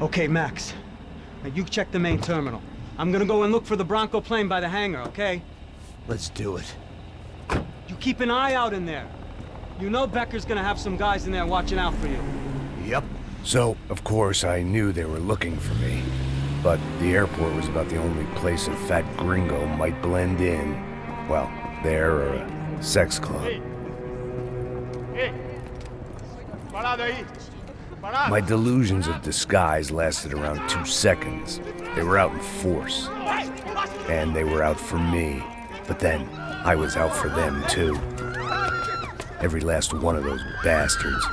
Okay, Max. Now you check the main terminal. I'm gonna go and look for the Bronco plane by the hangar, okay? Let's do it. You keep an eye out in there. You know Becker's gonna have some guys in there watching out for you. Yep. So, of course, I knew they were looking for me. But the airport was about the only place a fat gringo might blend in. Well, there or a sex club. My delusions of disguise lasted around 2 seconds. They were out in force. And they were out for me. But then, I was out for them, too. Every last one of those bastards.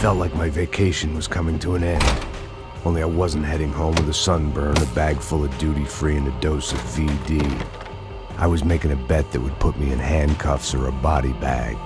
Felt like my vacation was coming to an end. Only I wasn't heading home with a sunburn, a bag full of duty-free, and a dose of VD. I was making a bet that would put me in handcuffs or a body bag.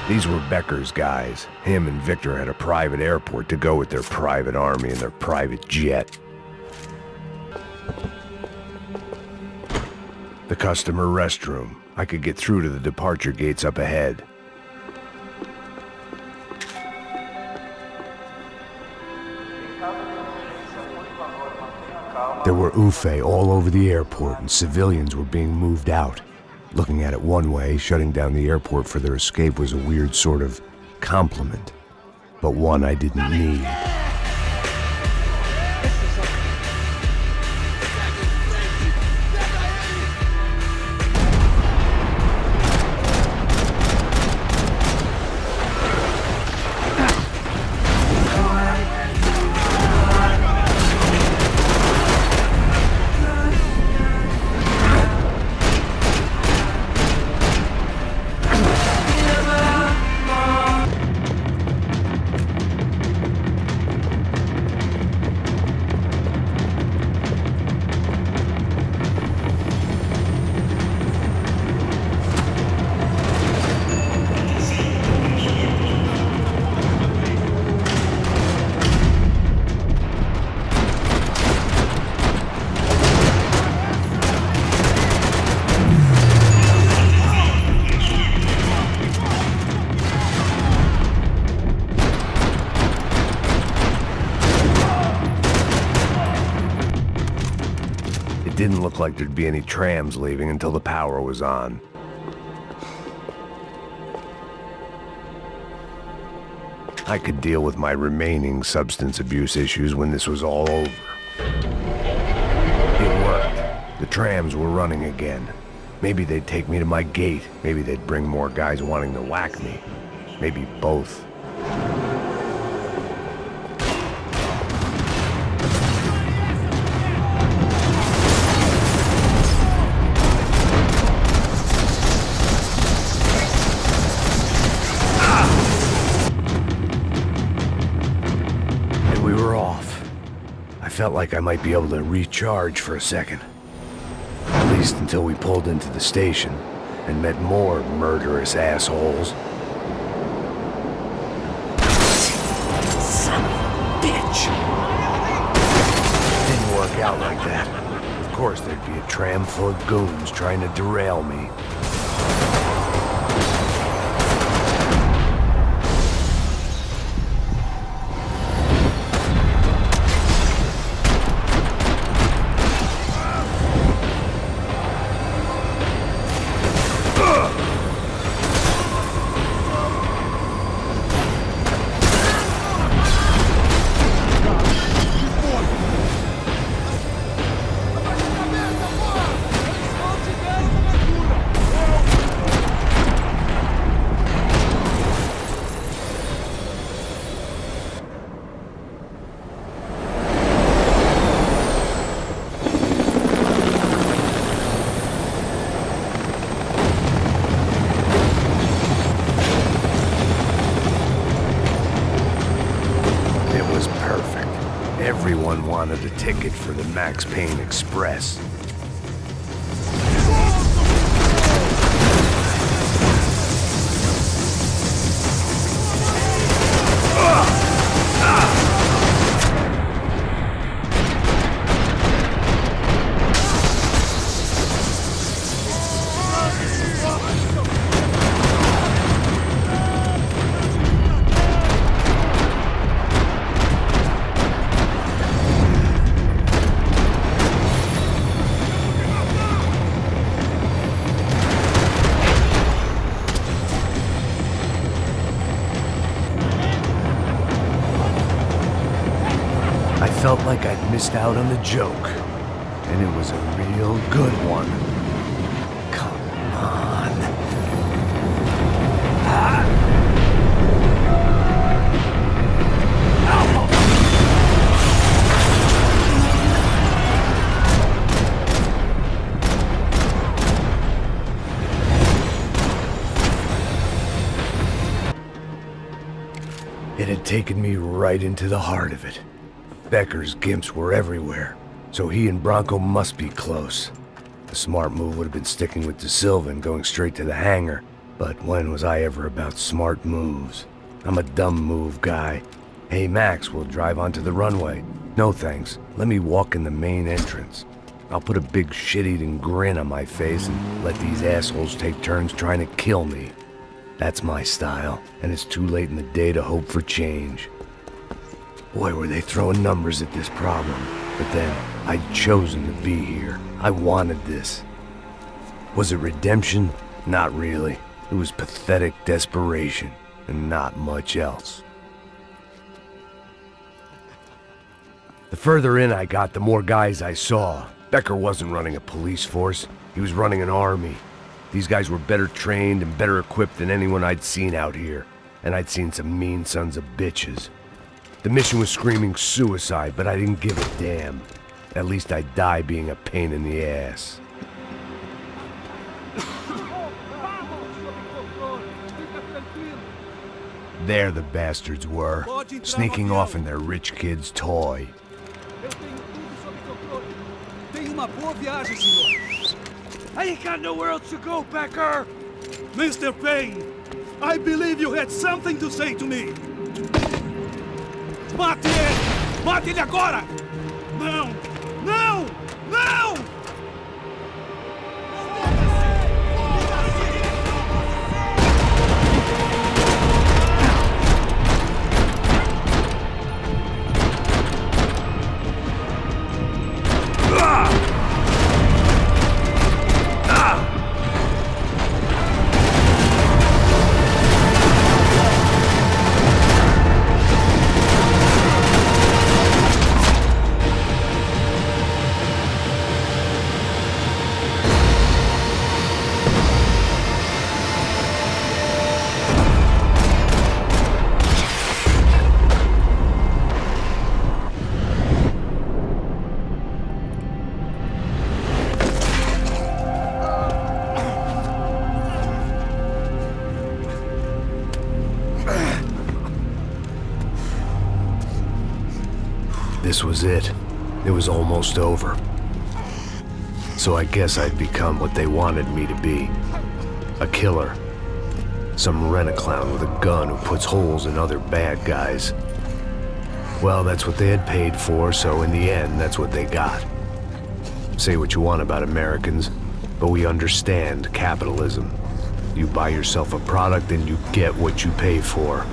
These were Becker's guys. Him and Victor had a private airport to go with their private army and their private jet. The customer restroom. I could get through to the departure gates up ahead. There were UFE all over the airport, and civilians were being moved out. Looking at it one way, shutting down the airport for their escape was a weird sort of compliment, but one I didn't need. It didn't look like there'd be any trams leaving until the power was on. I could deal with my remaining substance abuse issues when this was all over. It worked. The trams were running again. Maybe they'd take me to my gate. Maybe they'd bring more guys wanting to whack me. Maybe both. Felt like I might be able to recharge for a second. At least until we pulled into the station and met more murderous assholes. Son of a bitch! Didn't work. out like that. Of course, there'd be a tram full of goons trying to derail me. Everyone wanted a ticket for the Max Payne Express. I felt like I'd missed out on the joke, and it was a real good one. Come on. It had taken me right into the heart of it. Becker's gimps were everywhere, so he and Bronco must be close. The smart move would have been sticking with De Silva and going straight to the hangar, but when was I ever about smart moves? I'm a dumb move guy. Hey Max, we'll drive onto the runway. No thanks, let me walk in the main entrance. I'll put a big shit-eating grin on my face and let these assholes take turns trying to kill me. That's my style, and it's too late in the day to hope for change. Boy, were they throwing numbers at this problem. But then, I'd chosen to be here. I wanted this. Was it redemption? Not really. It was pathetic desperation, and not much else. The further in I got, the more guys I saw. Becker wasn't running a police force. He was running an army. These guys were better trained and better equipped than anyone I'd seen out here. And I'd seen some mean sons of bitches. The mission was screaming suicide, but I didn't give a damn. At least I'd die being a pain in the ass. There the bastards were, sneaking off in their rich kid's toy. I ain't got nowhere else to go, Becker! Mr. Payne, I believe you had something to say to me. Mate ele! Mate ele agora! Não! Não! Não! This was it. It was almost over. So I guess I'd become what they wanted me to be. A killer. Some rent-a-clown with a gun who puts holes in other bad guys. Well, that's what they had paid for, so in the end, that's what they got. Say what you want about Americans, but we understand capitalism. You buy yourself a product and you get what you pay for.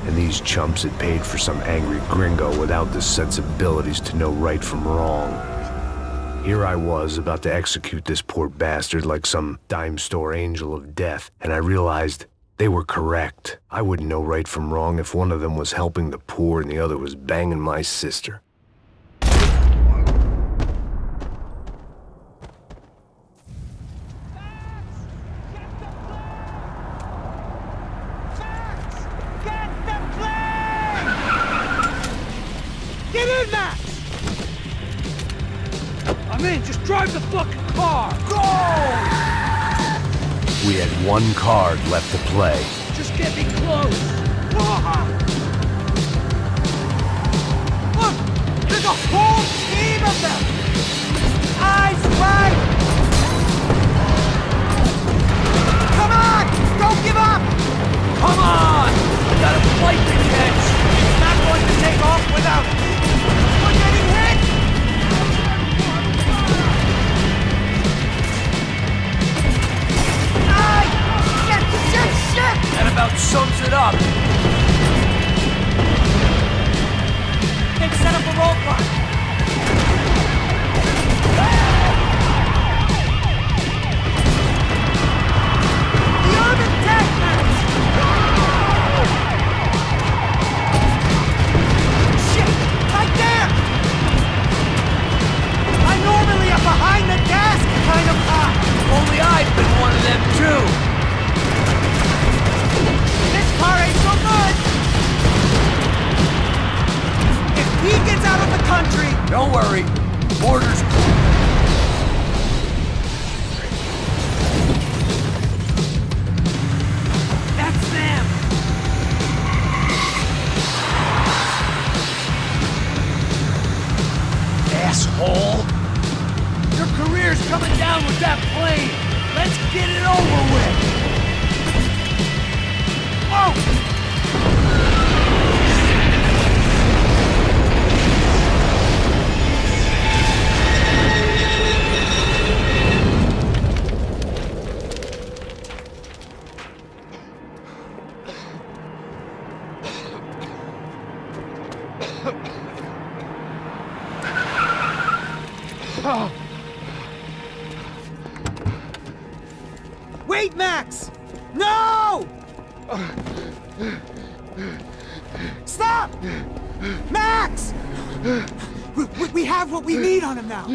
And these chumps had paid for some angry gringo without the sensibilities to know right from wrong. Here I was, about to execute this poor bastard like some dime store angel of death, and I realized they were correct. I wouldn't know right from wrong if one of them was helping the poor and the other was banging my sister. Get in, Max! I'm in, just drive the fucking car! Go! We had one card left to play. Just get me close! Look! There's a whole team of them! Eyes right! Come on! Don't give up! Come on! We got a flight to catch! It's not going to take off without us! We're getting hit! Shit! That about sums it up. They set up a roadblock. The urban tech match! Shit! Right there! I'm normally a behind the desk kind of cop. Only I've been one of them too. This car ain't so good! If he gets out of the country... Don't worry. Border's That's them! Asshole! Your career's coming down with that plane! Let's get it over with! Wait, Max! No! Stop! Max! We have what we need on him now.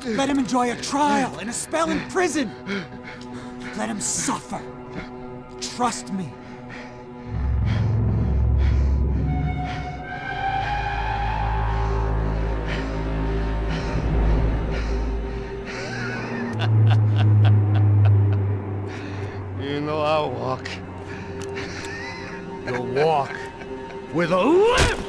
Let him enjoy a trial and a spell in prison. Let him suffer. Trust me. You know I'll walk. You'll walk with a limp!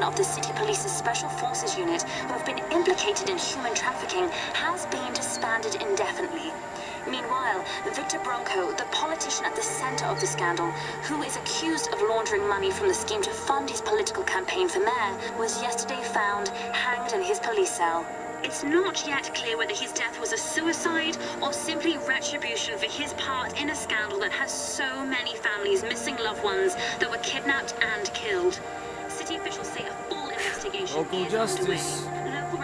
Of the City Police's Special Forces Unit, who have been implicated in human trafficking, has been disbanded indefinitely. Meanwhile, Victor Bronco, the politician at the center of the scandal, who is accused of laundering money from the scheme to fund his political campaign for mayor, was yesterday found hanged in his police cell. It's not yet clear whether his death was a suicide or simply retribution for his part in a scandal that has so many families missing loved ones that were kidnapped and killed. City officials say a full investigation Local is justice. underway. Local